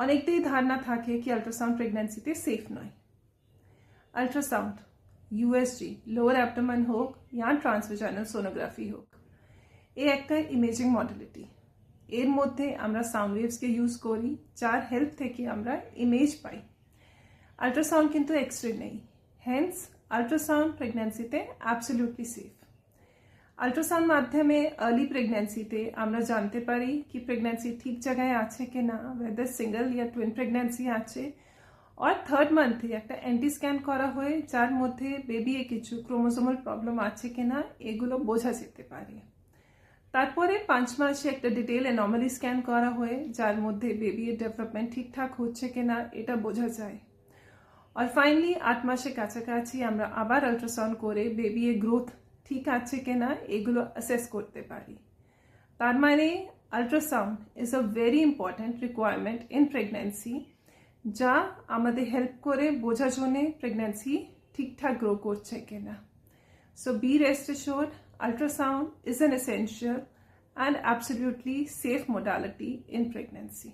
অনেকটাই ধারণা থাকে কি আল্ট্রাসাউন্ড প্রেগন্যান্সিতে সেফ নয়। আল্ট্রাসাউন্ড ইউএসজি লোয়ার অ্যাবডোমেন হোক ইয়া ট্রান্সভেজাইনাল সোনোগ্রাফি হোক, এ একটা ইমেজিং মডেলিটি। এর মধ্যে আমরা সাউন্ড ওয়েভসকে ইউজ করি যার হেল্প থেকে আমরা ইমেজ পাই। আল্ট্রাসাউন্ড কিন্তু এক্সরে নেই, হেন্স আল্ট্রাসাউন্ড প্রেগন্যান্সিতে অ্যাবসলিউটলি সেফ। আল্ট্রাসাউন্ড মাধ্যমে আর্লি প্রেগন্যান্সিতে আমরা জানতে পারি কি প্রেগন্যান্সি ঠিক জায়গায় আছে কি না, ওয়েদার সিঙ্গেল ইয়া টুইন প্রেগন্যান্সি আছে। আর থার্ড মান্থে একটা অ্যান্টি স্ক্যান করা হয়ে যার মধ্যে বেবি কিছু ক্রোমোসোমাল প্রবলেম আছে কিনা এগুলো বোঝা যেতে পারে। তারপরে 5 মাসে একটা ডিটেল অ্যানোমালি স্ক্যান করা হয়ে যার মধ্যে বেবির ডেভেলপমেন্ট ঠিকঠাক হচ্ছে কিনা এটা বোঝা যায়। আর ফাইনালি 8 মাসের কাছাকাছি আমরা আবার আল্ট্রাসাউন্ড করে বেবির গ্রোথ ঠিক আছে কিনা এগুলো অ্যাসেস করতে পারি। তার মানে ultrasound is a very important requirement in pregnancy, যা আমাদের হেল্প করে বোঝার জন্যে প্রেগন্যান্সি ঠিকঠাক গ্রো করছে কিনা। So be rest assured, ultrasound is an essential and absolutely safe modality in pregnancy.